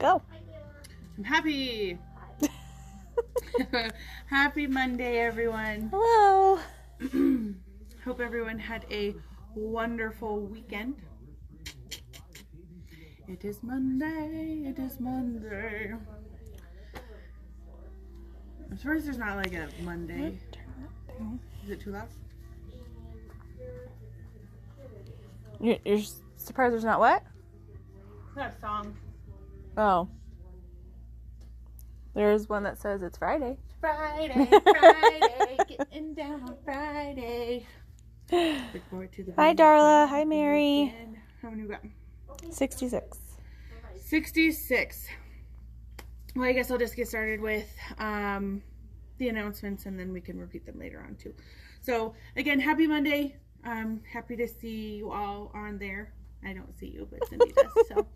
Go. I'm happy. Happy Monday, everyone. Hello. Hope everyone had a wonderful weekend. It is Monday. It is Monday. I'm surprised there's not like a Monday. Is it too loud? You're surprised there's not what? That song. Oh. There's one that says it's Friday. Friday, getting down on Friday. Look forward to the Hi, Darla. Hi, Mary. weekend. How many we got? 66. 66. Well, I guess I'll just get started with the announcements, and then we can repeat them later on too. So again, happy Monday. I'm happy to see you all on there. I don't see you, but Cindy does. So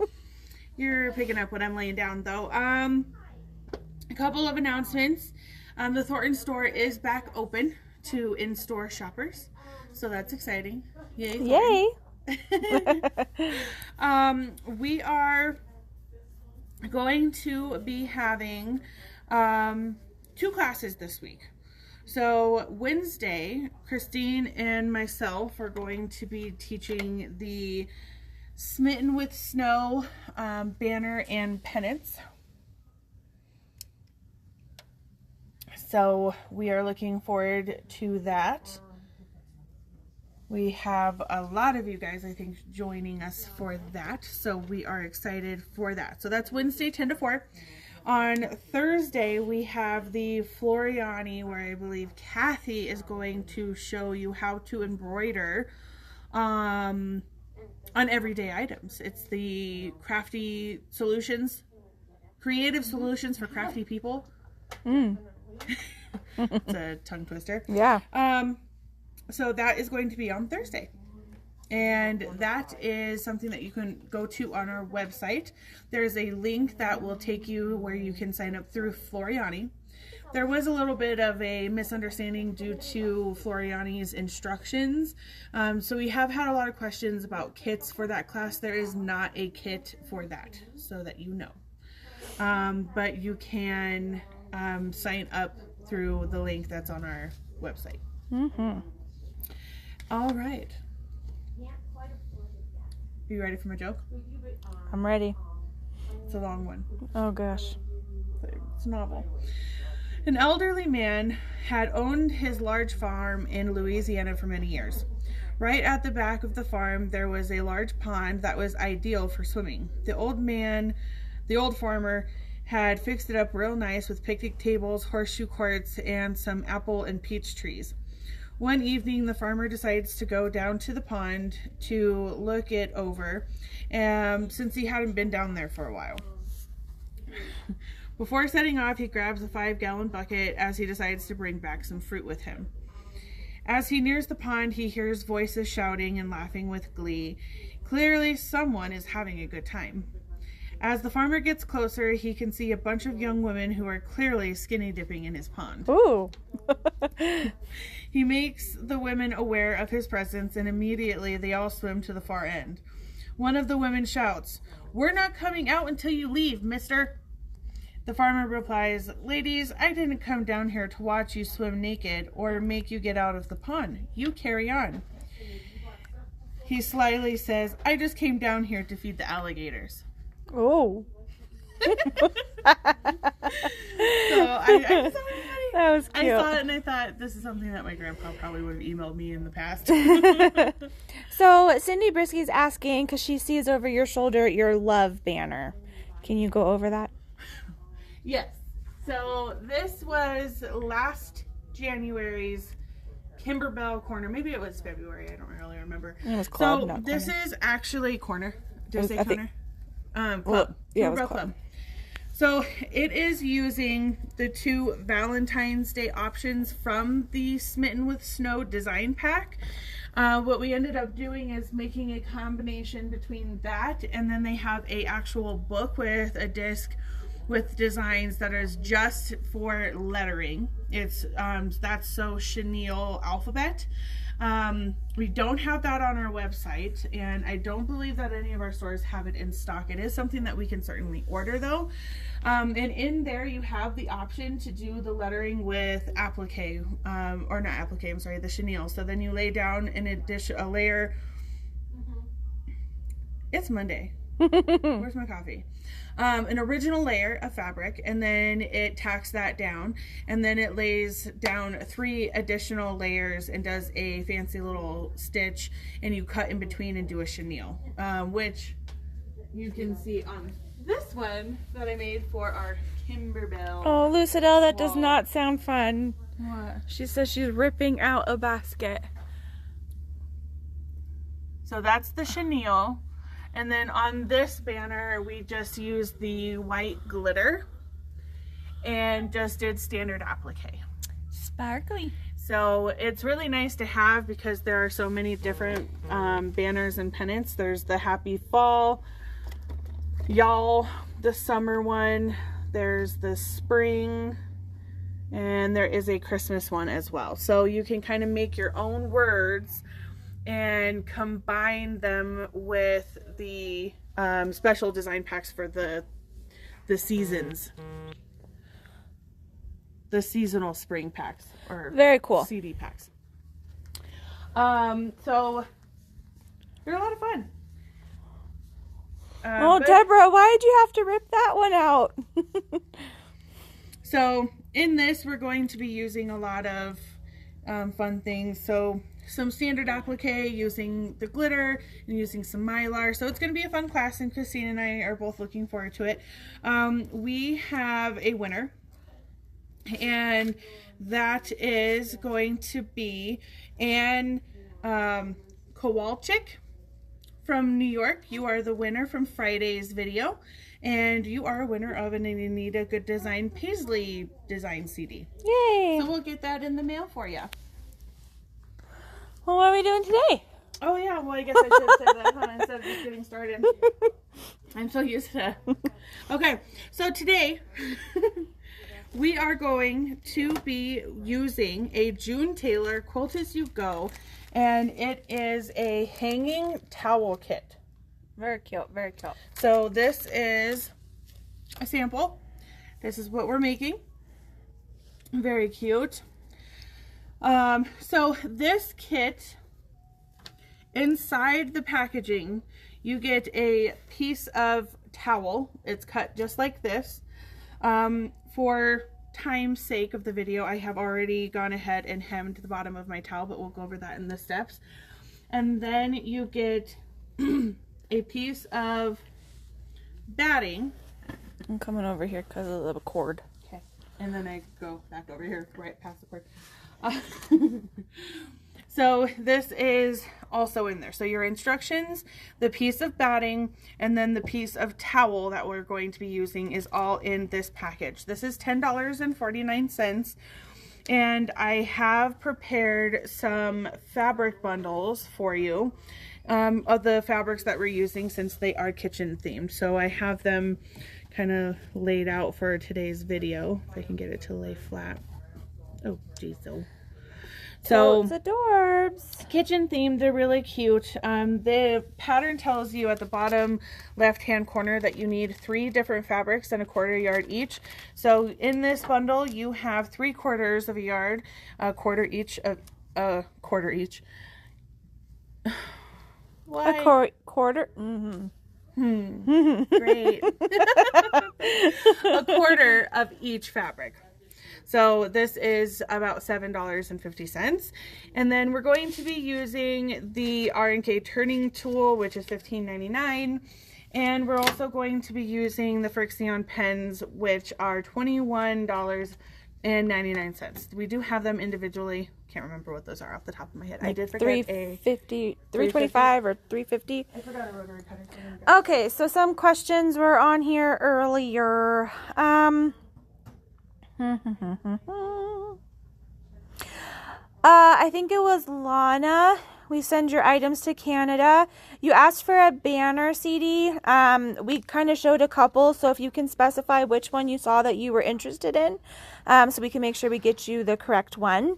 you're picking up what I'm laying down, though. A couple of announcements. The Thornton store is back open to in-store shoppers, so that's exciting. Yay! Yay! We are going to be having 2 classes this week. So Wednesday, Christine and myself are going to be teaching the Smitten with Snow banner and pennants. So we are looking forward to that. We have a lot of you guys, I think, joining us for that. So we are excited for that. So that's Wednesday, 10 to 4. On Thursday, we have the Floriani, where I believe Kathy is going to show you how to embroider on everyday items. It's the crafty solutions, creative solutions for crafty people. It's a tongue twister. Yeah. So that is going to be on Thursday. And that is something that you can go to on our website. There's a link that will take you where you can sign up through Floriani. There was a little bit of a misunderstanding due to Floriani's instructions. So we have had a lot of questions about kits for that class. There is not a kit for that, so that you know. But you can sign up through the link that's on our website. All right. Are you ready for my joke? I'm ready. It's a long one. Oh, gosh. It's novel. An elderly man had owned his large farm in Louisiana for many years. Right at the back of the farm, there was a large pond that was ideal for swimming. The old farmer had fixed it up real nice with picnic tables, horseshoe courts, and some apple and peach trees. One evening, the farmer decides to go down to the pond to look it over, since he hadn't been down there for a while. Before setting off, he grabs a 5-gallon bucket as he decides to bring back some fruit with him. As he nears the pond, he hears voices shouting and laughing with glee. Clearly, someone is having a good time. As the farmer gets closer, he can see a bunch of young women who are clearly skinny dipping in his pond. Ooh. He makes the women aware of his presence, and immediately they all swim to the far end. One of the women shouts, "We're not coming out until you leave, mister." The farmer replies, "Ladies, I didn't come down here to watch you swim naked or make you get out of the pond. You carry on." He slyly says, "I just came down here to feed the alligators." Oh. So I just thought it was funny. That was cute. I saw it and I thought, this is something that my grandpa probably would have emailed me in the past. So Cindy Brisky's asking, because she sees over your shoulder your love banner. Can you go over that? Yes. So this was last January's Kimberbell corner. Maybe it was February. I don't really remember. It was club, so not this corner. is actually corner. Did I say I corner? think- Club. Well, yeah, it was Kimberbell club. So it is using the 2 Valentine's Day options from the Smitten with Snow design pack. What we ended up doing is making a combination between that, and then they have a actual book with a disc with designs that is just for lettering. It's That's So Chenille alphabet. We don't have that on our website, and I don't believe that any of our stores have it in stock. It is something that we can certainly order though. And in there you have the option to do the lettering with applique, or not applique, I'm sorry, the chenille. So then you lay down a layer. It's Monday. Where's my coffee? An original layer of fabric, and then it tacks that down, and then it lays down 3 additional layers and does a fancy little stitch, and you cut in between and do a chenille, which you can see on this one that I made for our Kimberbell. Oh, Lucidel, that does not sound fun. What? She says she's ripping out a basket. So that's the chenille. And then on this banner, we just used the white glitter and just did standard applique. Sparkly. So it's really nice to have because there are so many different banners and pennants. There's the Happy Fall, Y'all, the summer one, there's the spring, and there is a Christmas one as well. So you can kind of make your own words and combine them with the special design packs for the seasons, the seasonal spring packs, or very cool CD packs. So they're a lot of fun. Deborah, why did you have to rip that one out? So in this, we're going to be using a lot of fun things. So some standard applique, using the glitter and using some mylar. So it's going to be a fun class, and Christine and I are both looking forward to it. We have a winner, and that is going to be Anne Kowalczyk from New York. You are the winner from Friday's video, and you are a winner of an Anita Good Design Paisley design CD. Yay! So we'll get that in the mail for you. Well, what are we doing today? Oh yeah, well I guess I should say that huh, instead of just getting started. I'm so used to that. Okay, so today we are going to be using a June Tailor Quilt As You Go, and it is a hanging towel kit. Very cute, very cute. So this is a sample. This is what we're making. Very cute. So this kit, inside the packaging, you get a piece of towel. It's cut just like this. For time's sake of the video, I have already gone ahead and hemmed the bottom of my towel, but we'll go over that in the steps. And then you get a piece of batting. I'm coming over here because of the cord. Okay. And then I go back over here right past the cord. So this is also in there. So your instructions, the piece of batting, and then the piece of towel that we're going to be using is all in this package. This is $10.49, and I have prepared some fabric bundles for you of the fabrics that we're using, since they are kitchen themed. So I have them kind of laid out for today's video. If I can get it to lay flat. Oh, geez, so it's adorbs. Kitchen themed, they're really cute. The pattern tells you at the bottom left hand corner that you need 3 different fabrics and a 1/4 yard each. So in this bundle you have 3/4 of a yard, a quarter each. Why? A quarter? Mm-hmm. Great. A 1/4 of each fabric. So this is about $7.50. And then we're going to be using the R&K turning tool, which is $15.99. And we're also going to be using the Frixion pens, which are $21.99. We do have them individually. Can't remember what those are off the top of my head. I did forget $3.25 or $3.50. I forgot a rotary cutter. Okay, so some questions were on here earlier. I think it was Lana we send your items to Canada. You asked for a banner CD. We kind of showed a couple, so if you can specify which one you saw that you were interested in, so we can make sure we get you the correct one.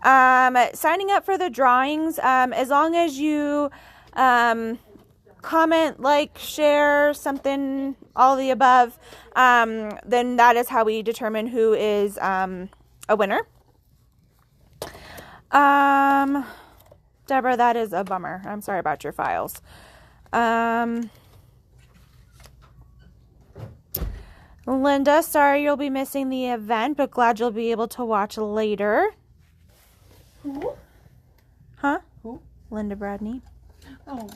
Signing up for the drawings, as long as you comment, like, share, something, all the above, then that is how we determine who is a winner. Deborah, that is a bummer. I'm sorry about your files. Linda, sorry you'll be missing the event, but glad you'll be able to watch later. Who? Huh? Who? Linda Bradney. Oh.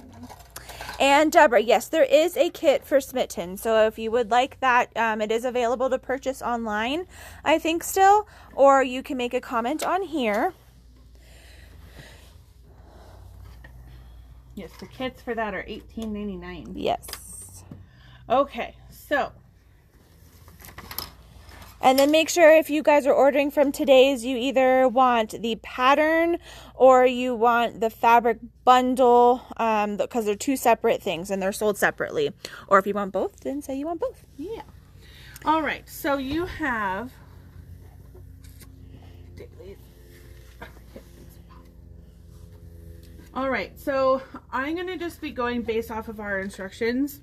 And Deborah, yes, there is a kit for Smitten. So if you would like that, it is available to purchase online, I think still, or you can make a comment on here. Yes, the kits for that are $18.99. Yes. Okay, so. And then make sure if you guys are ordering from today's, you either want the pattern or you want the fabric bundle, because they're two separate things and they're sold separately. Or if you want both, then say you want both. Yeah. All right, so you have. All right, so I'm going to just be going based off of our instructions.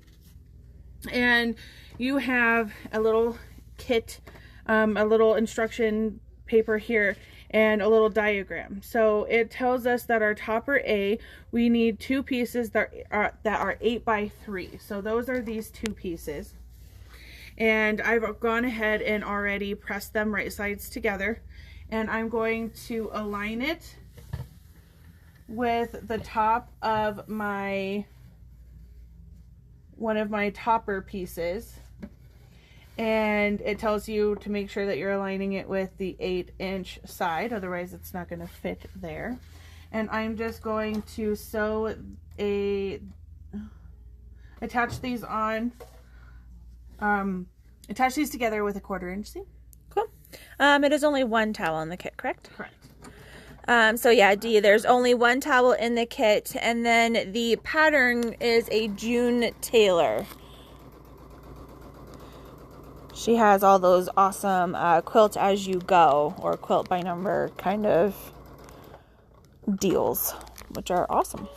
And you have a little kit, a little instruction paper here, and a little diagram. So it tells us that our topper A, we need two pieces that are 8 by 3. So those are these two pieces. And I've gone ahead and already pressed them right sides together. And I'm going to align it with the top of one of my topper pieces, and it tells you to make sure that you're aligning it with the 8-inch side, otherwise it's not going to fit there. And I'm just going to attach these together with a 1/4 inch seam. Cool. It is only one towel in the kit, correct? Correct. So yeah, Dee, there's only one towel in the kit, and then the pattern is a June Tailor. She has all those awesome quilt as you go, or quilt by number kind of deals, which are awesome.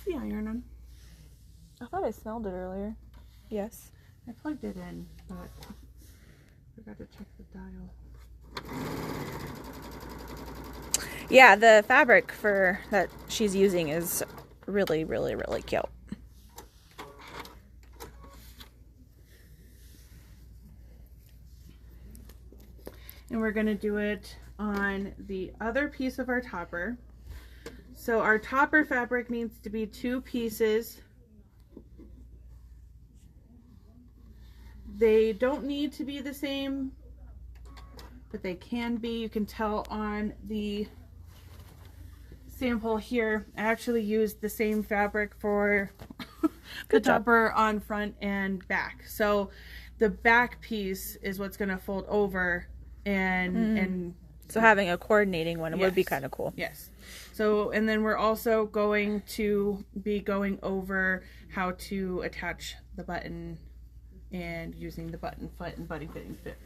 The iron on. I thought I smelled it earlier. Yes. I plugged it in, but I forgot to check the dial. Yeah, the fabric that she's using is really, really, really cute. And we're going to do it on the other piece of our topper. So our topper fabric needs to be 2 pieces. They don't need to be the same, but they can be. You can tell on the sample here, I actually used the same fabric for the topper on front and back. So the back piece is what's going to fold over, and so having a coordinating one, it would be kind of cool. Yes. So, and then we're also going to be going over how to attach the button and using the button foot and buddy fitting fit.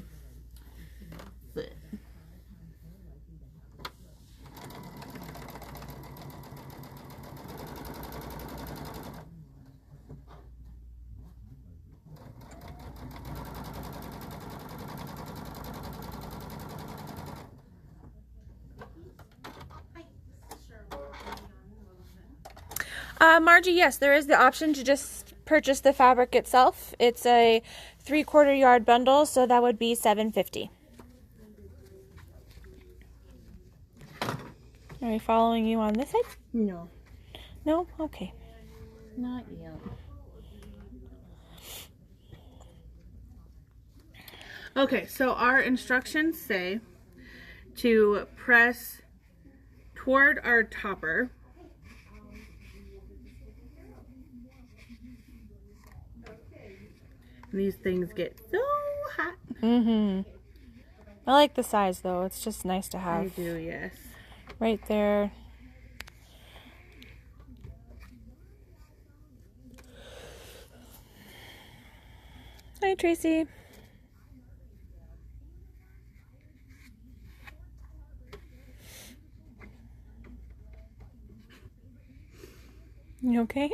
Margie, yes, there is the option to just purchase the fabric itself. It's a 3/4 yard bundle, so that would be $7.50. Are we following you on this side? No. No? Okay. Not yet. Okay, so our instructions say to press toward our topper. These things get so hot. I like the size though. It's just nice to have. I do, yes. Right there. Hi, Tracy. You okay?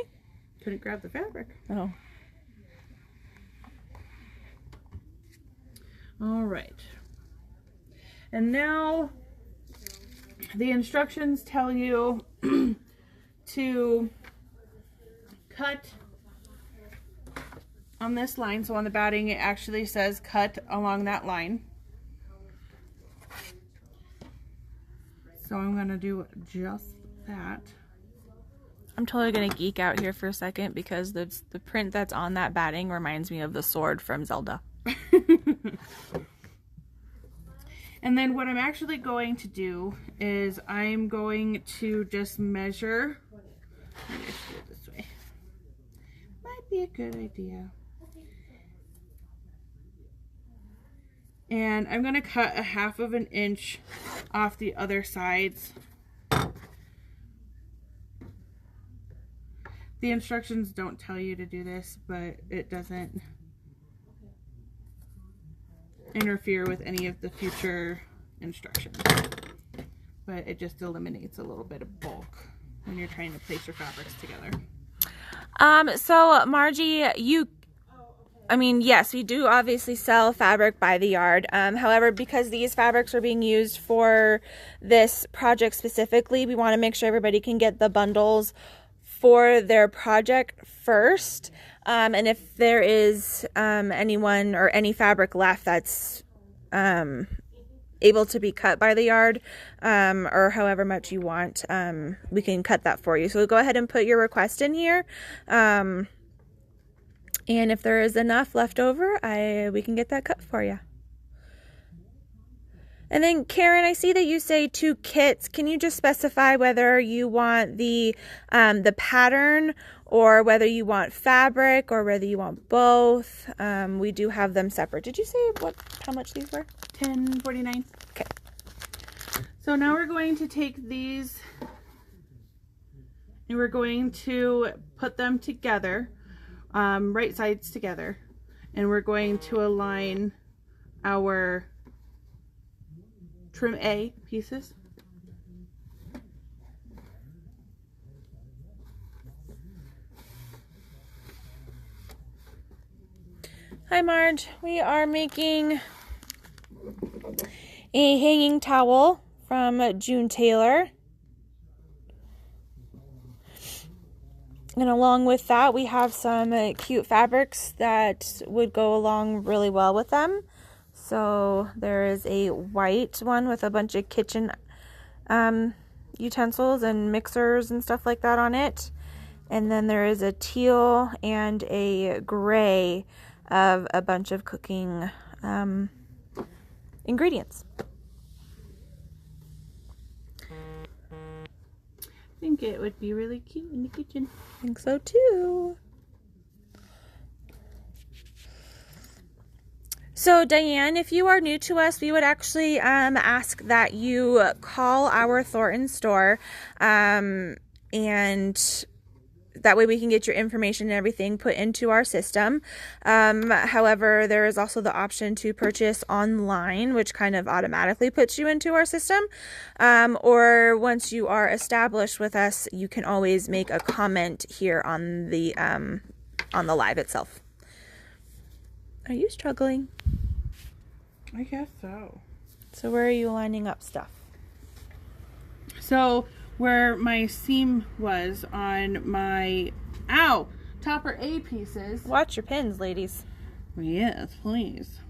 Couldn't grab the fabric. Oh. All right. And now the instructions tell you to cut on this line. So on the batting, it actually says cut along that line. So I'm going to do just that. I'm totally going to geek out here for a second because the print that's on that batting reminds me of the sword from Zelda. And then what I'm actually going to do is I'm going to just measure. Let me just do it this way. Might be a good idea. And I'm going to cut a 1/2 inch off the other sides. The instructions don't tell you to do this, but it doesn't interfere with any of the future instructions. But it just eliminates a little bit of bulk when you're trying to place your fabrics together. So Margie, yes, we do obviously sell fabric by the yard. However, because these fabrics are being used for this project specifically, we want to make sure everybody can get the bundles for their project first. And if there is anyone or any fabric left that's able to be cut by the yard, or however much you want, we can cut that for you. So go ahead and put your request in here. And if there is enough left over, we can get that cut for you. And then Karen, I see that you say 2 kits. Can you just specify whether you want the pattern or whether you want fabric or whether you want both? We do have them separate. Did you say how much these were? $10.49. Okay. So now we're going to take these and we're going to put them together, right sides together, and we're going to align our trim A pieces. Hi Marge, we are making a hanging towel from June Tailor. And along with that, we have some cute fabrics that would go along really well with them. So there is a white one with a bunch of kitchen utensils and mixers and stuff like that on it. And then there is a teal and a gray of a bunch of cooking ingredients. I think it would be really cute in the kitchen. I think so too. So Diane, if you are new to us, we would actually ask that you call our Thornton store, and that way we can get your information and everything put into our system. However, there is also the option to purchase online, which kind of automatically puts you into our system. Or once you are established with us, you can always make a comment here on the live itself. Are you struggling? I guess so. So where are you lining up stuff? So where my seam was on my topper A pieces. Watch your pins, ladies. Yes, please.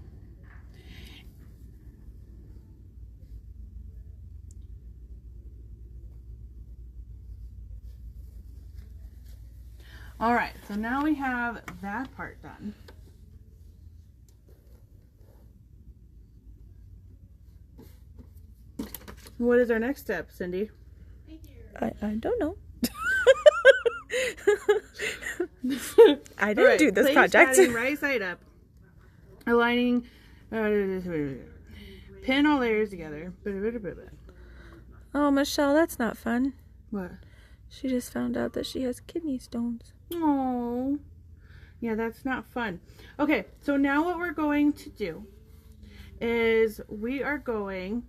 All right, so now we have that part done. What is our next step, Cindy? I don't know. I didn't do this project. Right side up. Aligning. Pin all layers together. Oh, Michelle, that's not fun. What? She just found out that she has kidney stones. Oh. Yeah, that's not fun. Okay, so now what we're going to do is we are going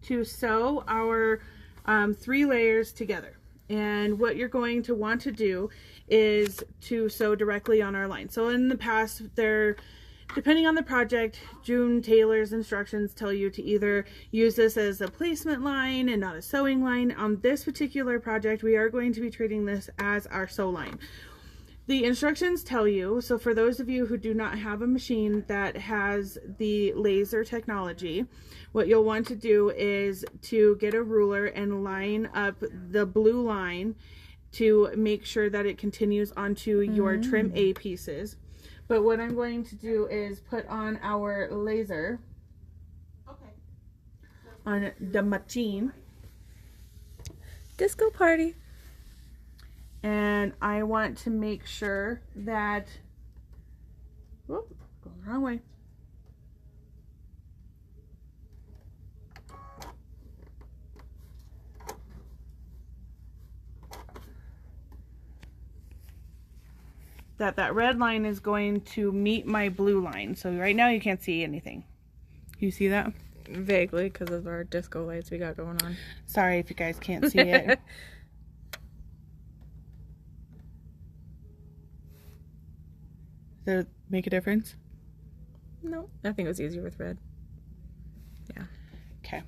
to sew our 3 layers together. And what you're going to want to do is to sew directly on our line. So in the past, depending on the project, June Tailor's instructions tell you to either use this as a placement line and not a sewing line. On this particular project, we are going to be treating this as our sew line. The instructions tell you, so for those of you who do not have a machine that has the laser technology, what you'll want to do is to get a ruler and line up the blue line to make sure that it continues onto your trim A pieces. But what I'm going to do is put on our laser on the machine. Disco party. And I want to make sure that, whoop, going the wrong way. That red line is going to meet my blue line. So right now you can't see anything. You see that? Vaguely, because of our disco lights we got going on. Sorry if you guys can't see it. Does it make a difference? No, I think it was easier with red. Yeah. Okay.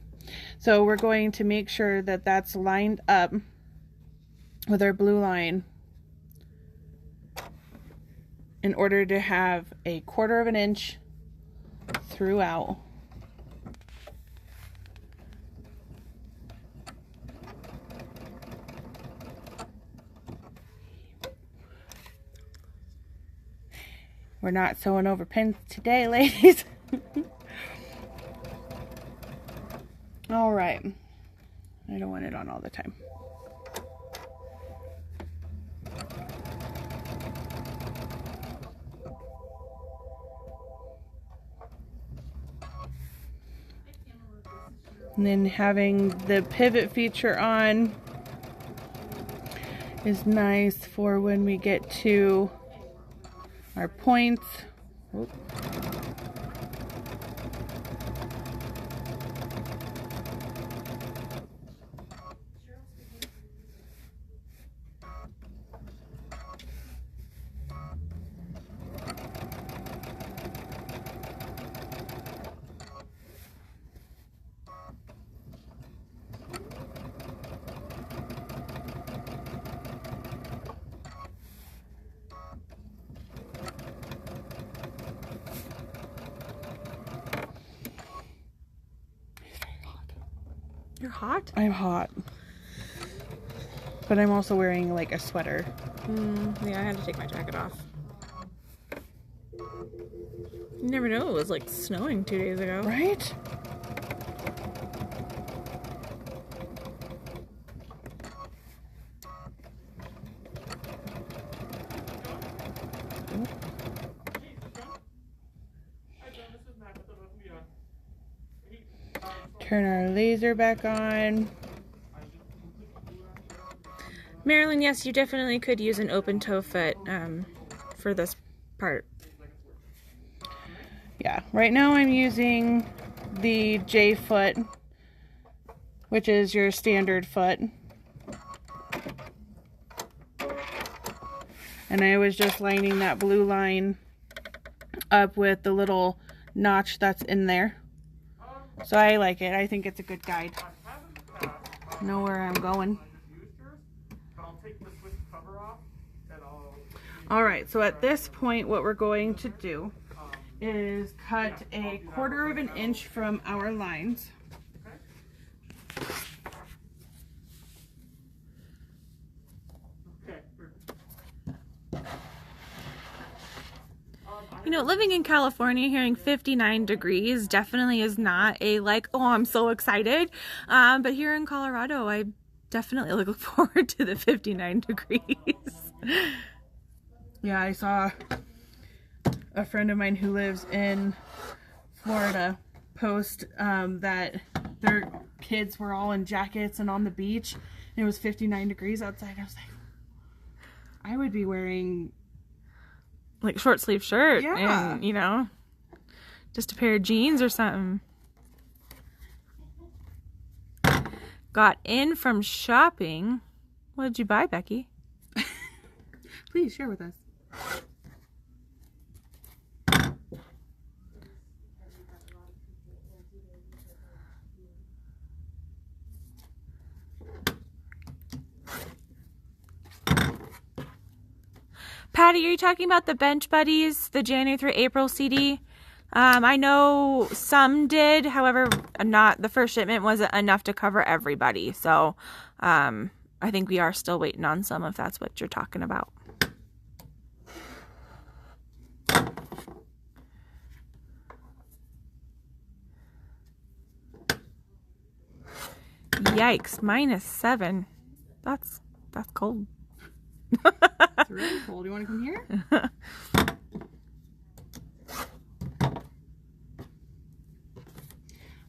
So we're going to make sure that that's lined up with our blue line in order to have a 1/4 of an inch throughout. We're not sewing over pins today, ladies. All right. I don't want it on all the time. And then having the pivot feature on is nice for when we get to our points. Oop. You're hot? I'm hot. But I'm also wearing like a sweater. Yeah, I had to take my jacket off. You never know, it was like snowing 2 days ago. Right? Turn our laser back on. Marilyn, yes, you definitely could use an open toe foot for this part. Yeah, right now I'm using the J foot, which is your standard foot. And I was just lining that blue line up with the little notch that's in there. So I like it. I think it's a good guide. Know where I'm going. Alright, so at this point what we're going to do is cut a 1/4 of an inch from our lines. You know, living in California, hearing 59 degrees definitely is not a like, oh, I'm so excited. But here in Colorado, I definitely look forward to the 59 degrees. Yeah, I saw a friend of mine who lives in Florida post that their kids were all in jackets and on the beach, and it was 59 degrees outside. I was like, I would be wearing like short sleeve shirt Yeah. and, you know, just a pair of jeans or something. Got in from shopping. What did you buy, Becky? Please share with us. Patty, are you talking about the Bench Buddies, the January through April CD? I know some did, however, not the first shipment wasn't enough to cover everybody. So I think we are still waiting on some, if that's what you're talking about. Yikes, -7. That's cold. It's really cold. You want to come here?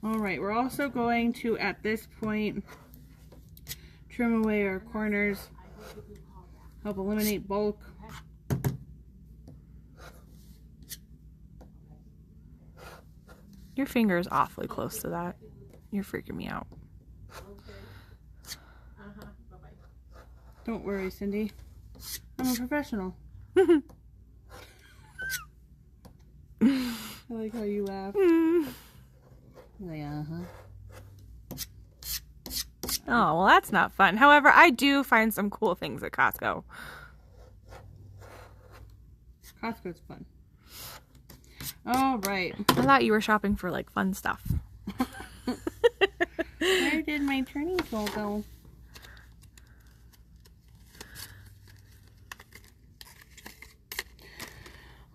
All right, we're also going to, at this point, trim away our corners, help eliminate bulk. Your finger is awfully close to that. You're freaking me out. Don't worry, Cindy. I'm a professional. I like how you laugh. Like, Oh, well, that's not fun. However, I do find some cool things at Costco. Costco's fun. All right. I thought you were shopping for, like, fun stuff. Where did my turning tool go?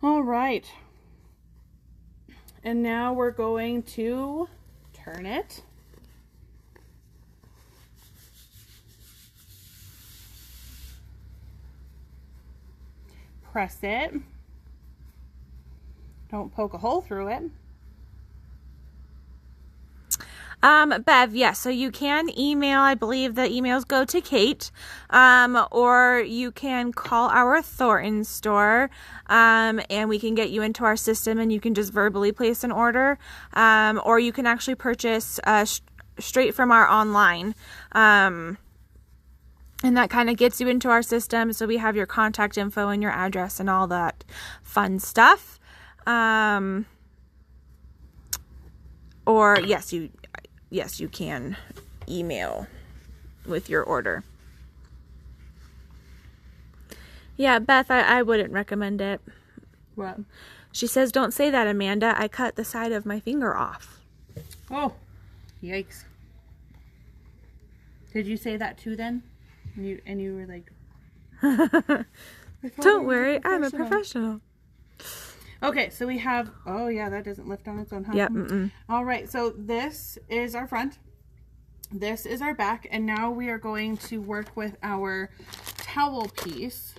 All right. And now we're going to turn it. Press it. Don't poke a hole through it. Bev, yes, so you can email, I believe the emails go to Kate, or you can call our Thornton store, and we can get you into our system and you can just verbally place an order, or you can actually purchase straight from our online, and that kind of gets you into our system, so we have your contact info and your address and all that fun stuff, or yes, you can email with your order. Yeah, Beth, I wouldn't recommend it. What? She says, don't say that, Amanda. I cut the side of my finger off. Oh, yikes. Did you say that too then? And you were like... Don't worry, I'm a professional. Okay, so we have... Oh, yeah, that doesn't lift on its own, huh? Yep. All right, so this is our front. This is our back. And now we are going to work with our towel piece.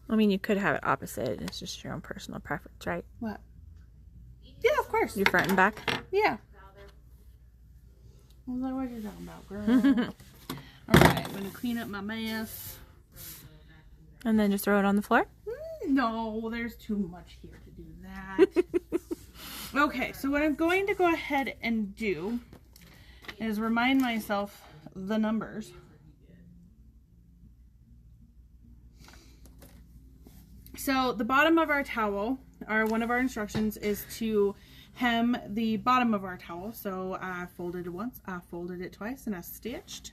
I mean, you could have it opposite. It's just your own personal preference, right? What? Yeah, of course. Your front and back? Yeah. I was like, what are you talking about, girl? All right, I'm going to clean up my mess. And then just throw it on the floor? No, there's too much here to do that. Okay, so what I'm going to go ahead and do is remind myself the numbers. So the bottom of our towel, one of our instructions is to hem the bottom of our towel. So I folded it once, I folded it twice, and I stitched.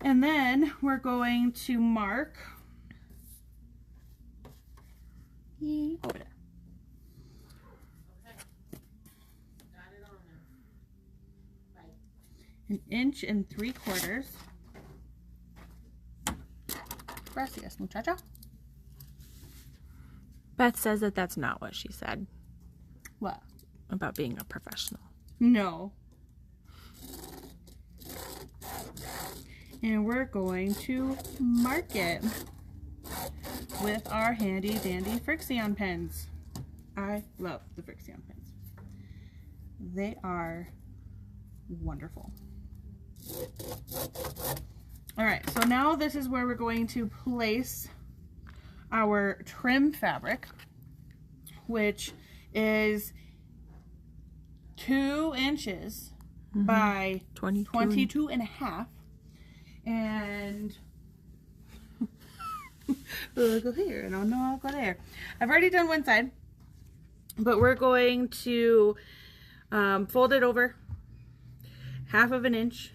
And then we're going to mark over there. An 1 3/4 inches. Gracias, muchacha. Beth says that that's not what she said What? about being a professional. No. And we're going to mark it with our handy dandy Frixion pens. I love the Frixion pens. They are wonderful. All right, so now this is where we're going to place our trim fabric, which is 2 inches by 22 and a half. And we'll go here, and I'll go there. I've already done one side, but we're going to fold it over 1/2 inch.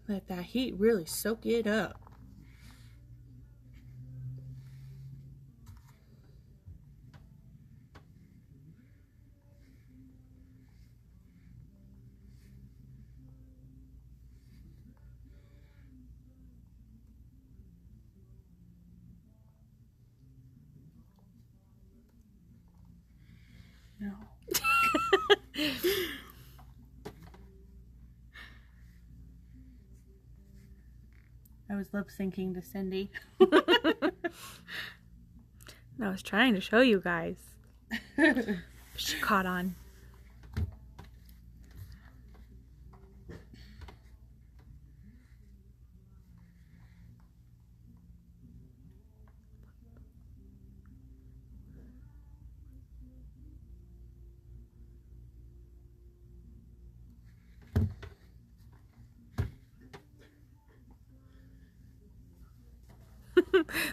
Let that heat really soak it up. No. I was lip syncing to Cindy. I was trying to show you guys. She caught on.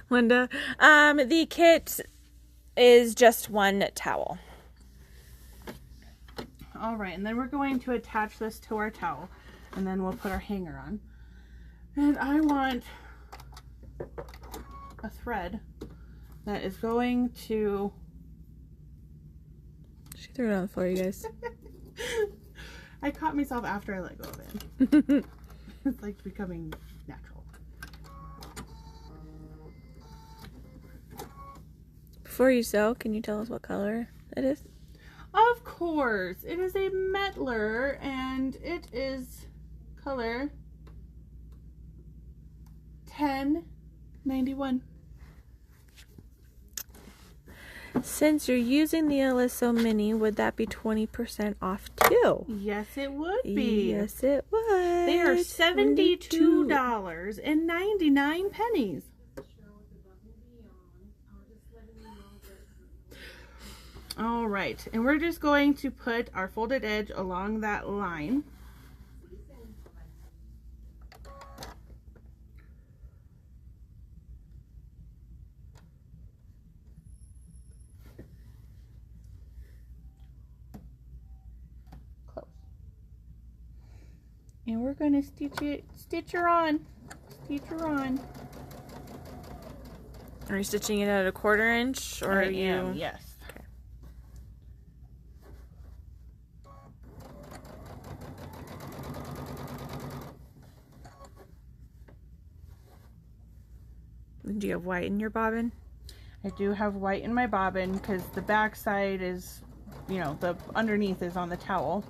Linda, the kit is just 1 towel. All right, and then we're going to attach this to our towel, and then we'll put our hanger on. And I want a thread that is going to... She threw it on the floor, you guys. I caught myself after I let go of it. It's like becoming natural. Before you sew, can you tell us what color it is? Of course, it is a Metler, and it is color 1091. Since you're using the Aliso Mini, would that be 20% off too? Yes, it would be. Yes, it would. They are $72.99. All right, and we're just going to put our folded edge along that line. Close. And we're going to stitch her on. Stitch her on. Are you stitching it at 1/4 inch, or I are you? am, yes. Do you have white in your bobbin? I do have white in my bobbin because the back side is, you know, the underneath is on the towel.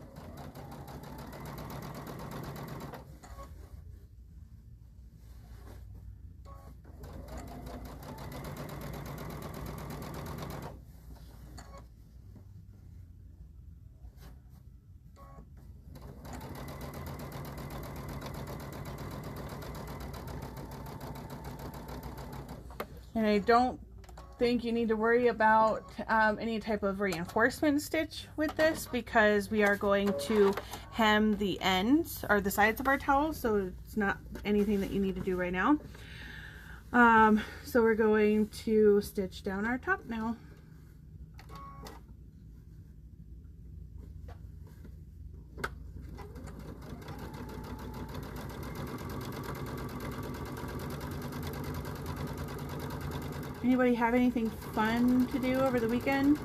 And I don't think you need to worry about any type of reinforcement stitch with this, because we are going to hem the ends or the sides of our towel, so it's not anything that you need to do right now. So we're going to stitch down our top now. Anybody have anything fun to do over the weekend?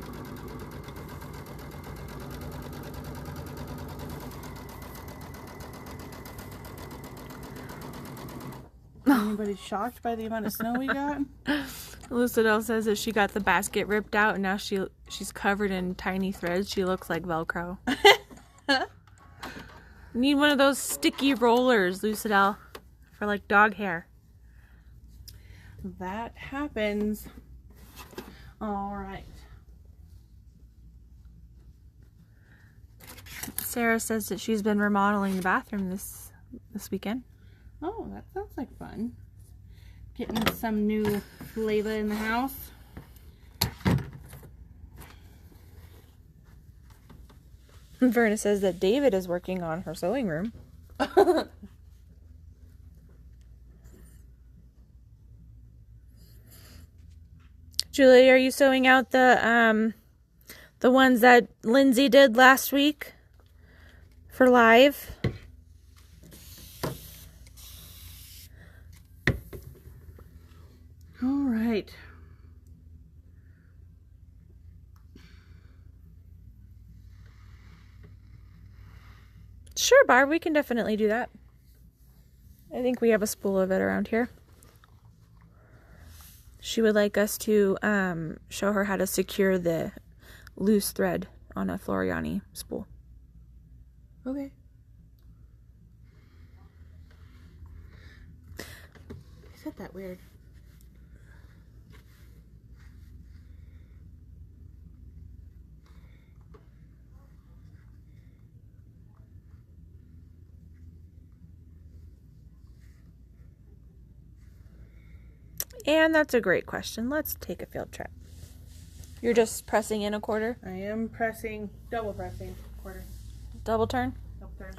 Anybody shocked by the amount of snow we got? Lucidel says that she got the basket ripped out and now she's covered in tiny threads. She looks like Velcro. Need one of those sticky rollers, Lucidel, for like dog hair. That happens. All right. Sarah says that she's been remodeling the bathroom this weekend. Oh, that sounds like fun. Getting some new Layla in the house. Verna says that David is working on her sewing room. Julie, are you sewing out the ones that Lindsay did last week for live? All right. Sure, Barb, we can definitely do that. I think we have a spool of it around here. She would like us to show her how to secure the loose thread on a Floriani spool. Okay. I said that weird. And that's a great question. Let's take a field trip. You're just pressing in a quarter? I am pressing, double pressing, quarter. Double turn? Double turn.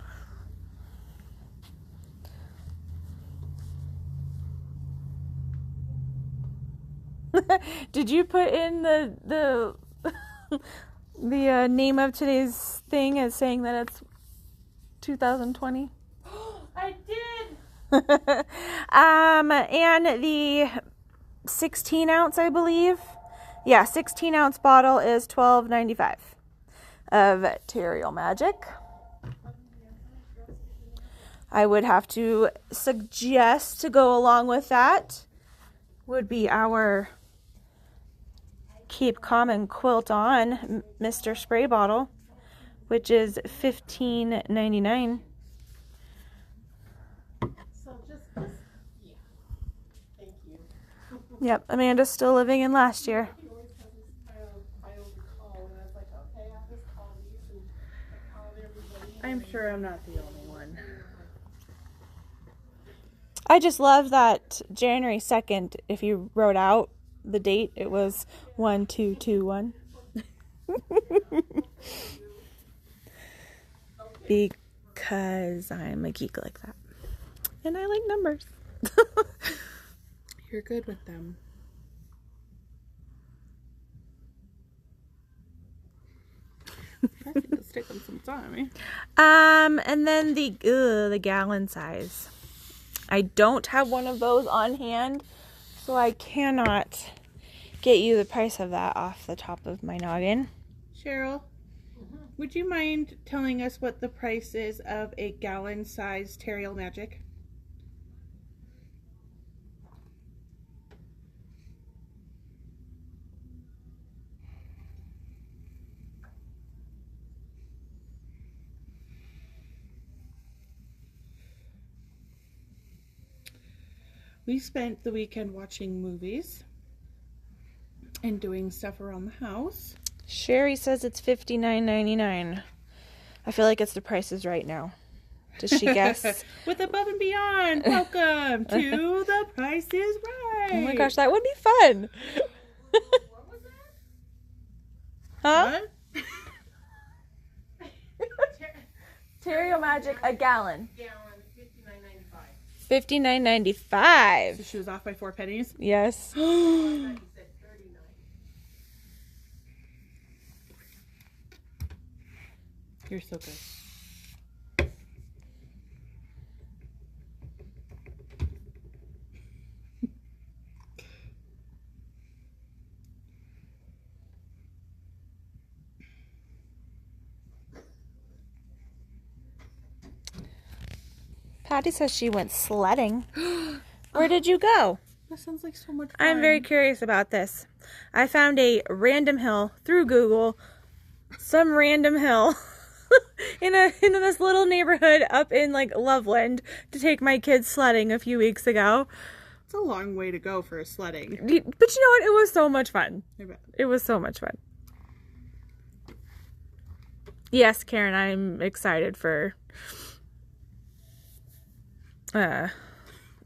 Did you put in the name of today's thing as saying that it's 2020? I did! And the 16 ounce, I believe. Yeah, 16 ounce bottle is $12.95 of Tailor Magic. I would have to suggest to go along with that would be our Keep Calm and Quilt On Mr. Spray bottle, which is $15.99. Yep, Amanda's still living in last year. I'm sure I'm not the only one. I just love that January 2nd, if you wrote out the date, it was 1221. Because I'm a geek like that. And I like numbers. You're good with them. I think it'll stick them some time. And then the gallon size. I don't have one of those on hand, so I cannot get you the price of that off the top of my noggin. Cheryl, would you mind telling us what the price is of a gallon size Tailor Magic? We spent the weekend watching movies and doing stuff around the house. Sherry says it's $59.99. I feel like it's the Price is Right now. Does she guess? With Above and Beyond, welcome to The Price is Right. Oh my gosh, that would be fun. What was that? Huh? What? Tailor Magic, a gallon. Gallon, $59.95. $59.95. So she was off by 4 pennies. Yes. I thought you said 39. You're so good. Patty says she went sledding. Where did you go? That sounds like so much fun. I'm very curious about this. I found a random hill through Google, some random hill in this little neighborhood up in like Loveland to take my kids sledding a few weeks ago. It's a long way to go for sledding. But you know what? It was so much fun. I bet. It was so much fun. Yes, Karen, I'm excited for the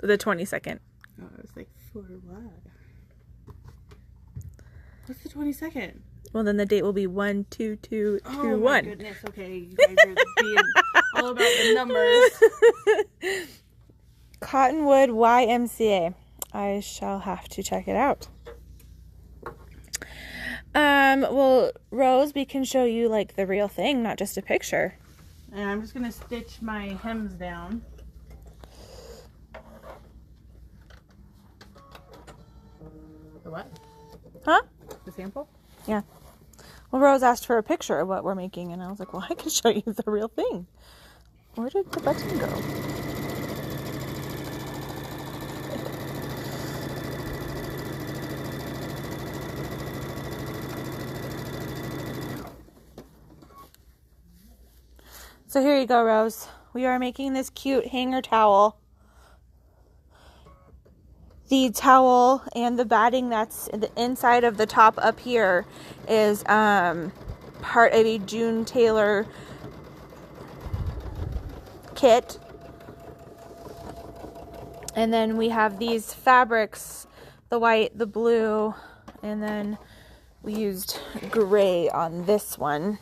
22nd. Oh, I was like, for what? What's the 22nd? Well, then the date will be 1, 2, 2, 2, 1. Oh my goodness. Okay, you guys are being all about the numbers. Cottonwood YMCA. I shall have to check it out. Well, Rose, we can show you like the real thing, not just a picture. And I'm just gonna stitch my hems down. The what? Huh? The sample? Yeah. Well, Rose asked for a picture of what we're making, and I was like, well, I can show you the real thing. Where did the button go? So here you go, Rose. We are making this cute hanger towel. The towel and the batting that's the inside of the top up here is part of a June Tailor kit. And then we have these fabrics, the white, the blue, and then we used gray on this one.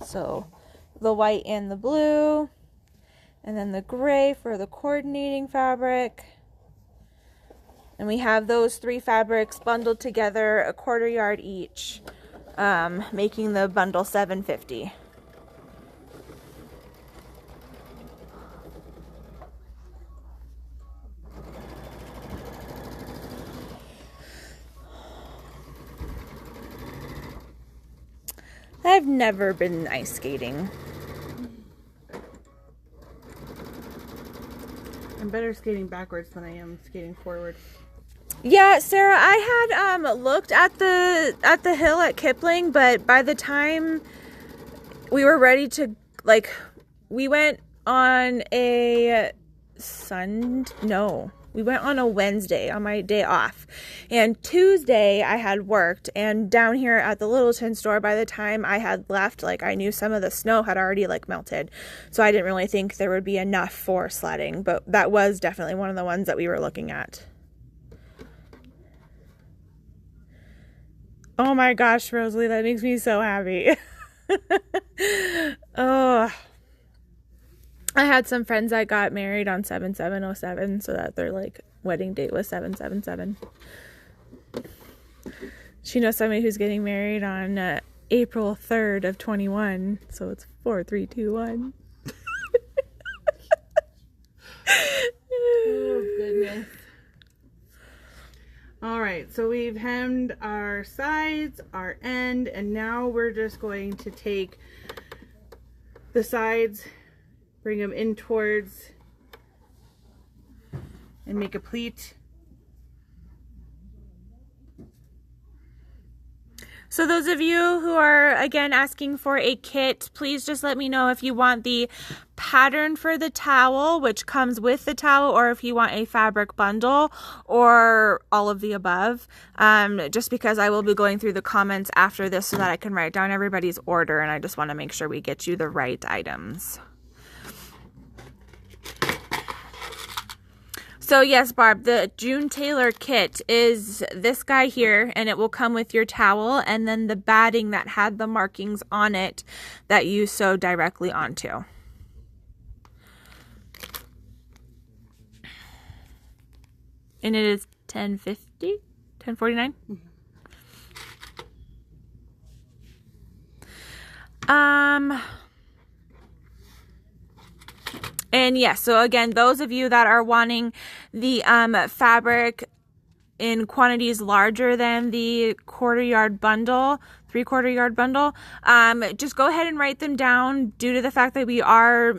So the white and the blue, and then the gray for the coordinating fabric. And we have those 3 fabrics bundled together, a 1/4 yard each, making the bundle $7.50. I've never been ice skating. I'm better skating backwards than I am skating forward. Yeah, Sarah, I had looked at the hill at Kipling, but by the time we were ready to, like, we went on a we went on a Wednesday on my day off, and Tuesday I had worked, and down here at the Littleton store, by the time I had left, like, I knew some of the snow had already like melted, so I didn't really think there would be enough for sledding, but that was definitely one of the ones that we were looking at. Oh my gosh, Rosalie, that makes me so happy. Oh, I had some friends that got married on 7/7/07, so that their like wedding date was 7/7/7. She knows somebody who's getting married on April 3rd of 21, so it's 4/3/2/1. Oh goodness. All right, so we've hemmed our sides, our end, and now we're just going to take the sides, bring them in towards, and make a pleat. So those of you who are, again, asking for a kit, please just let me know if you want the pattern for the towel, which comes with the towel, or if you want a fabric bundle, or all of the above. Just because I will be going through the comments after this so that I can write down everybody's order, and I just want to make sure we get you the right items. So yes, Barb, the June Tailor kit is this guy here, and it will come with your towel and then the batting that had the markings on it that you sew directly onto. And it is $10.50, $10.49. And yes, so again, those of you that are wanting the fabric in quantities larger than the 1/4 yard bundle, 3/4 yard bundle, just go ahead and write them down due to the fact that we are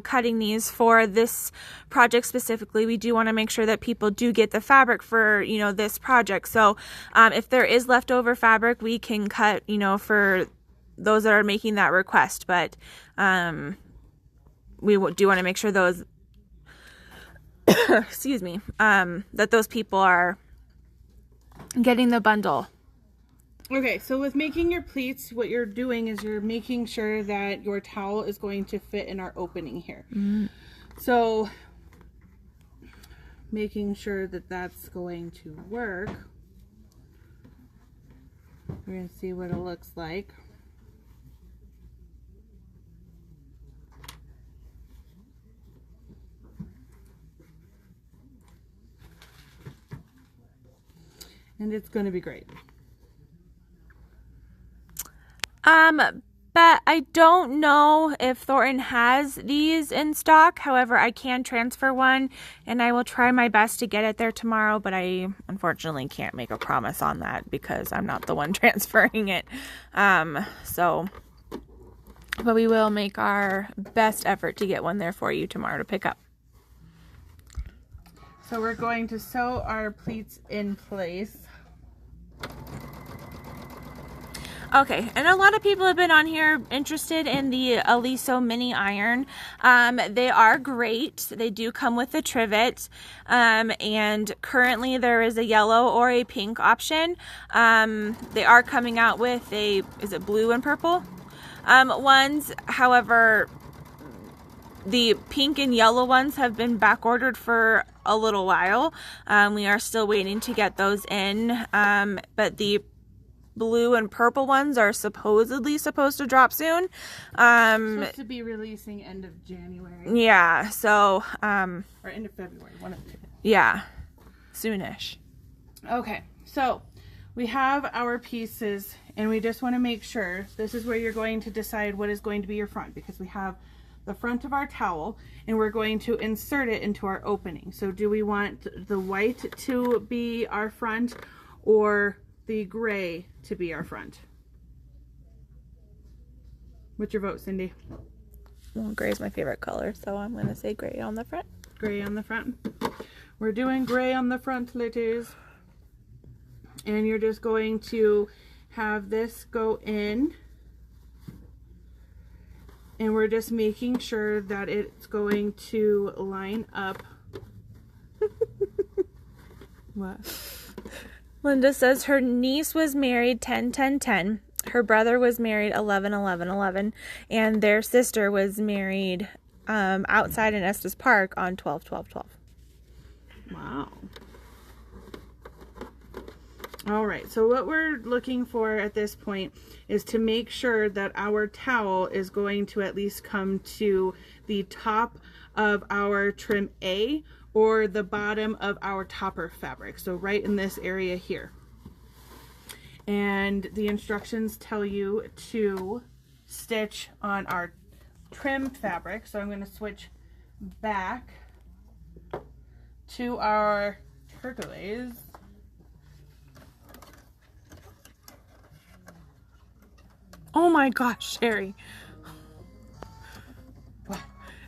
cutting these for this project specifically. We do want to make sure that people do get the fabric for, this project. So if there is leftover fabric, we can cut, for those that are making that request. But we do want to make sure those, excuse me, that those people are getting the bundle. Okay, so with making your pleats, what you're doing is you're making sure that your towel is going to fit in our opening here. So making sure that that's going to work. We're going to see what it looks like. And it's going to be great. But I don't know if Thornton has these in stock. However, I can transfer one, and I will try my best to get it there tomorrow, but I unfortunately can't make a promise on that because I'm not the one transferring it. But we will make our best effort to get one there for you tomorrow to pick up. So we're going to sew our pleats in place. Okay, and a lot of people have been on here interested in the Aliso mini iron. They are great. They do come with a trivet, and currently there is a yellow or a pink option. They are coming out with is it blue and purple ones? However, the pink and yellow ones have been back ordered for a little while. We are still waiting to get those in, but the blue and purple ones are supposedly supposed to drop soon. Supposed to be releasing end of January. Yeah, so or end of February, one of the two. Yeah, soonish. Okay, so we have our pieces, and we just want to make sure this is where you're going to decide what is going to be your front, because we have the front of our towel and we're going to insert it into our opening. So do we want the white to be our front or the gray to be our front? What's your vote, Cindy? Well, gray is my favorite color, so I'm going to say gray on the front. Gray on the front. We're doing gray on the front, ladies. And you're just going to have this go in. And we're just making sure that it's going to line up. What? Linda says her niece was married 10-10-10. Her brother was married 11-11-11. And their sister was married outside in Estes Park on 12-12-12. Wow. All right, so what we're looking for at this point is to make sure that our towel is going to at least come to the top of our trim A or the bottom of our topper fabric. So right in this area here. And the instructions tell you to stitch on our trim fabric. So I'm going to switch back to our turquoise. Oh my gosh, Sherry. What?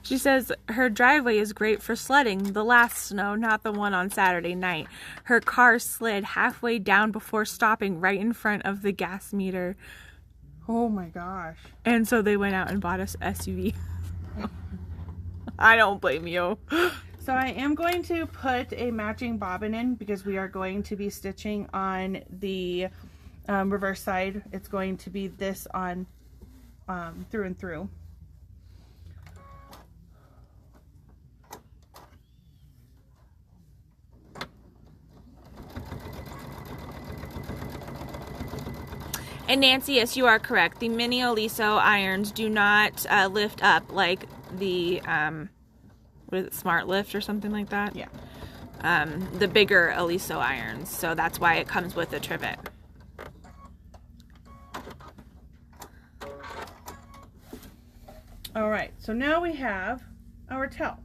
She says her driveway is great for sledding. The last snow, not the one on Saturday night. Her car slid halfway down before stopping right in front of the gas meter. Oh my gosh. And so they went out and bought us SUV. I don't blame you. So I am going to put a matching bobbin in because we are going to be stitching on the reverse side. It's going to be this on through and through. And Nancy, yes, you are correct. The mini Aliso irons do not lift up like the what is it, Smart Lift or something like that? Yeah. The bigger Aliso irons. So that's why it comes with a trivet. All right, so now we have our towel.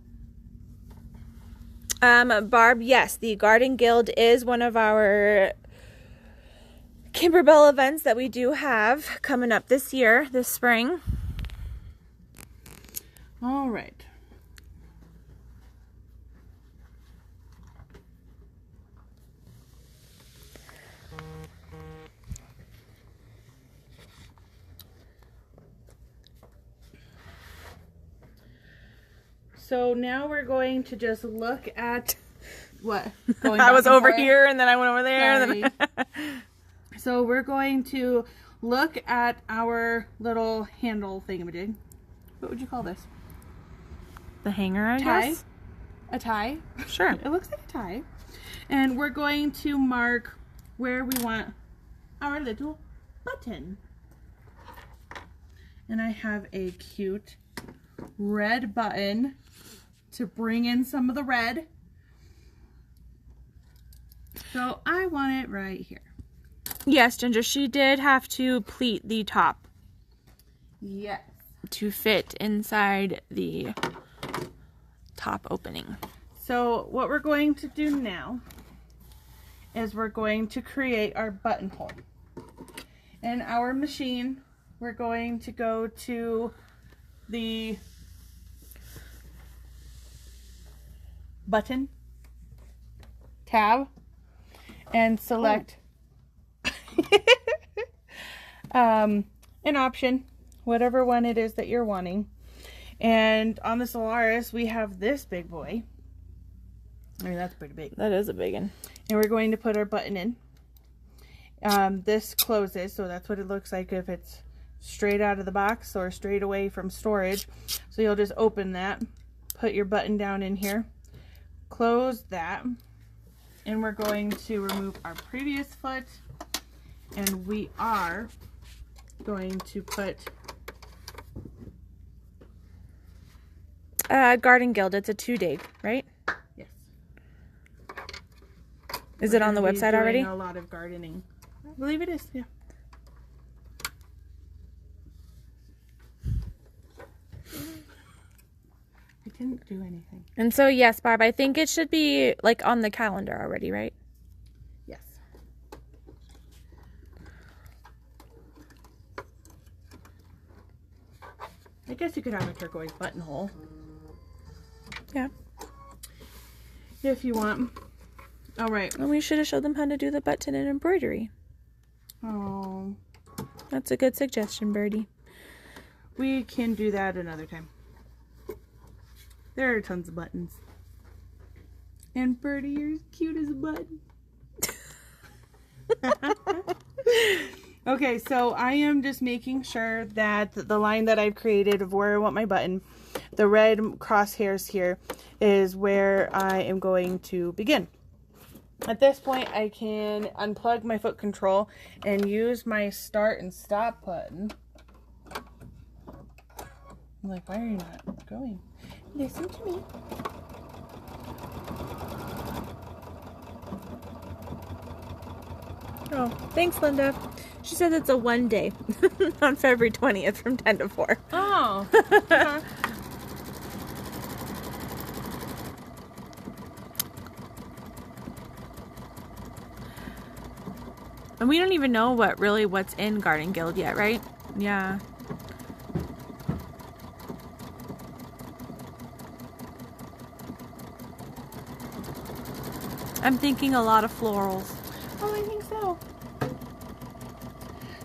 Barb, yes, the Garden Guild is one of our Kimberbell events that we do have coming up this year, this spring. All right. So now we're going to just look at what? I was over here and then I went over there. And then So we're going to look at our little handle thingamajig. What would you call this? The hanger, I Tie? guess? A tie? Sure. It looks like a tie. And we're going to mark where we want our little button. And I have a cute red button to bring in some of the red. So I want it right here. Yes, Ginger, she did have to pleat the top Yes. to fit inside the top opening. So what we're going to do now is we're going to create our buttonhole. In our machine, we're going to go to the button tab and select an option, whatever one it is that you're wanting. And on the Solaris, we have this big boy. I mean, that's pretty big. That is a big one. And we're going to put our button in. This closes, so that's what it looks like if it's straight out of the box or straight away from storage. So you'll just open that, put your button down in here, close that, and we're going to remove our previous foot, and we are going to put Garden Guild, it's a 2-day, right? yes. Is it on the website already? A lot of gardening. I believe it is, yeah. I didn't do anything. And so, yes, Barb, I think it should be like on the calendar already, right? Yes. I guess you could have a turquoise buttonhole Yeah. if you want. All right. And we should have showed them how to do the button and embroidery. Oh, That's a good suggestion, Birdie. we can do that another time. There are tons of buttons. And Birdie, you're as cute as a button. Okay, so I am just making sure that the line that I've created of where I want my button, the red crosshairs here, is where I am going to begin. At this point, I can unplug my foot control and use my start and stop button. I'm like, why are you not going? Listen to me. Oh, thanks, Linda. She said it's a 1 day on February 20th from 10 to 4. Oh. And we don't even know what's in Garden Guild yet, right? Yeah. I'm thinking a lot of florals. Oh, I think so.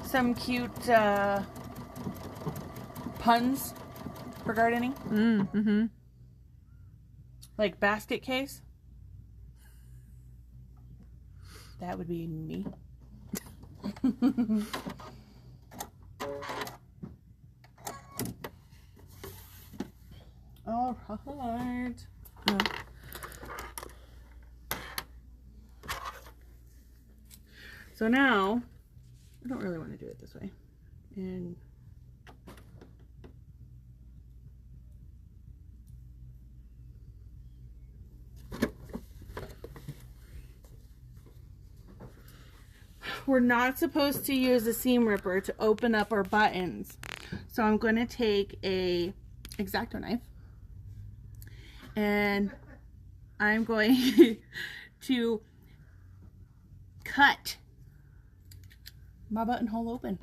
Some cute puns for gardening. Mm-hmm. Like basket case. That would be me. All right. Oh. So now, I don't really want to do it this way. And we're not supposed to use a seam ripper to open up our buttons. So I'm going to take a X-Acto knife and I'm going to cut my buttonhole open.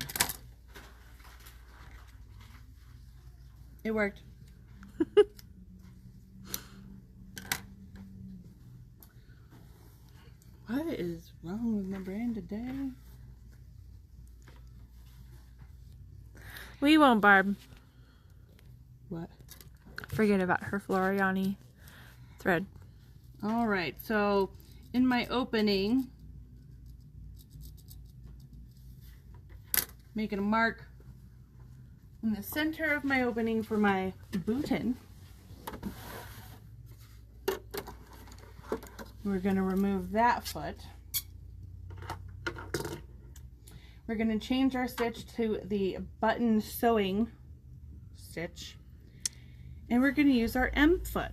It worked. What is wrong with my brain today? We won't, Barb. What? Forget about her Floriani thread. All right, so in my opening, making a mark in the center of my opening for my button. We're going to remove that foot. We're going to change our stitch to the button sewing stitch. And we're going to use our M foot.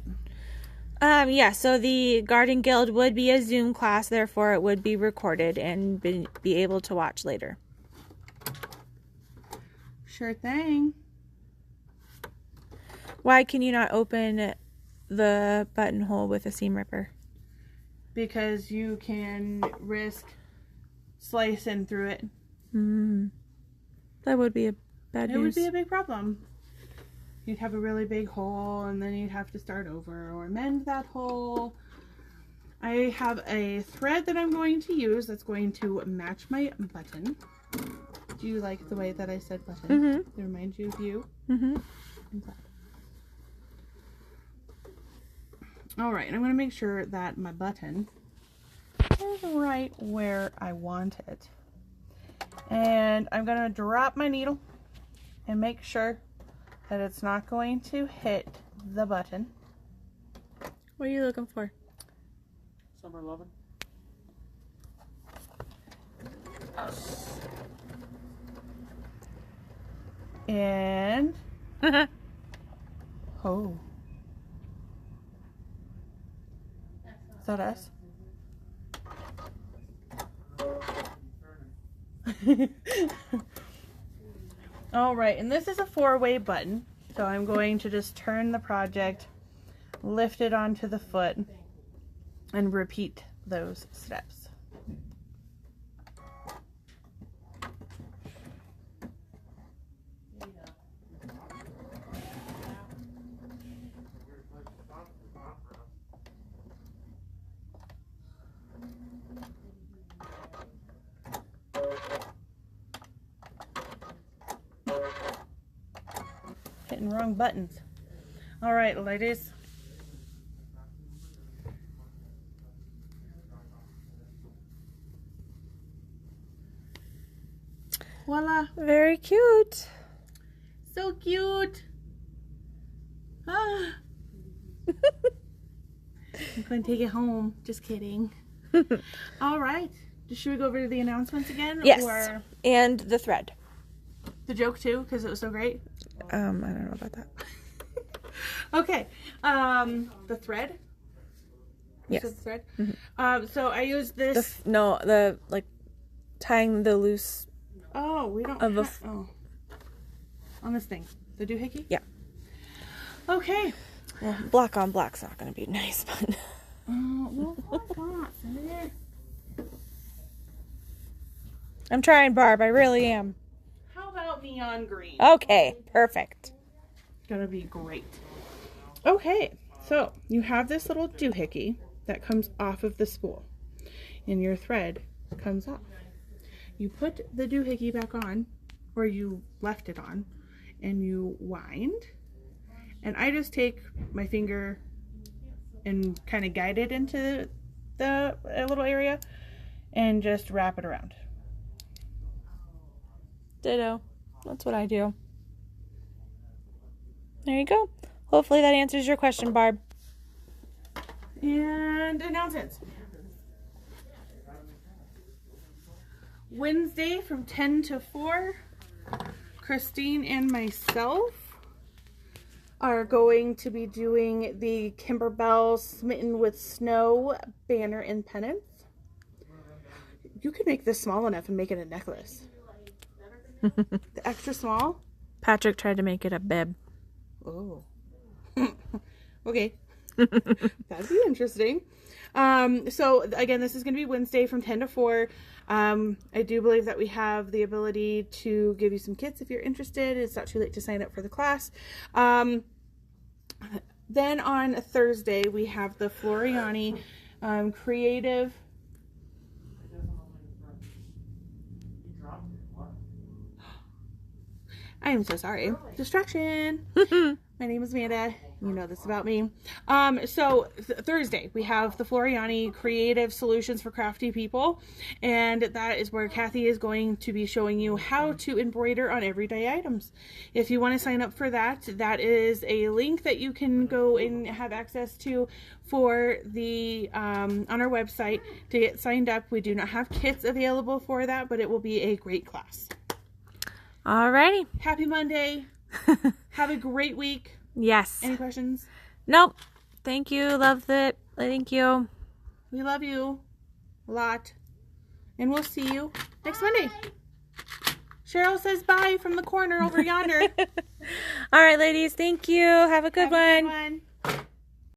Yeah, so the Garden Guild would be a Zoom class, therefore it would be recorded and be able to watch later. Sure thing. Why can you not open the buttonhole with a seam ripper? Because you can risk slicing through it. That would be a bad news. It would be a big problem. You'd have a really big hole and then you'd have to start over or mend that hole. I have a thread that I'm going to use that's going to match my button. Do you like the way that I said button? It reminds you of you? Alright, I'm going to make sure that my button is right where I want it. And I'm going to drop my needle and make sure that it's not going to hit the button. What are you looking for? Summer loving. And oh, is that us? All right, and this is a 4-way button, so I'm going to just turn the project, lift it onto the foot, and repeat those steps. Hitting wrong buttons. All right, ladies. Voila. Very cute. So cute. Ah. I'm going to take it home. Just kidding. All right. Should we go over to the announcements again? Yes. Or And the thread. the joke too, because it was so great? I don't know about that. Okay. The thread? Yes. The thread? So I used this. The like tying the loose. Oh, we don't Of a have... Oh. On this thing. The doohickey? Yeah. Okay. Well, black on black's not going to be nice, but. Well, why not? I'm trying, Barb. I really am. How about neon green? Okay, perfect. Gonna be great. Okay, so you have this little doohickey that comes off of the spool, and your thread comes off. You put the doohickey back on, or you left it on, and you wind. And I just take my finger and kind of guide it into the little area, and just wrap it around. Ditto. That's what I do. There you go. Hopefully that answers your question, Barb. And announcements. Wednesday from 10 to 4, Christine and myself are going to be doing the Kimberbell Smitten with Snow banner and pennants. You could make this small enough and make it a necklace. The extra small? Patrick tried to make it a bib. Oh. Okay. That'd be interesting. So again, this is going to be Wednesday from 10 to 4. I do believe that we have the ability to give you some kits if you're interested. It's not too late to sign up for the class. Then on Thursday, we have the Floriani creative. I am so sorry. Distraction. My name is Amanda. You know this about me. So Thursday, we have the Floriani Creative Solutions for Crafty People. And that is where Kathy is going to be showing you how to embroider on everyday items. If you want to sign up for that, that is a link that you can go and have access to for the on our website to get signed up. We do not have kits available for that, but it will be a great class. Alrighty. Happy Monday. Have a great week. Yes. Any questions? Nope. Thank you. Loved it. Thank you. We love you a lot. And we'll see you next Monday. Cheryl says bye from the corner over yonder. All right, ladies. Thank you. Have a good one.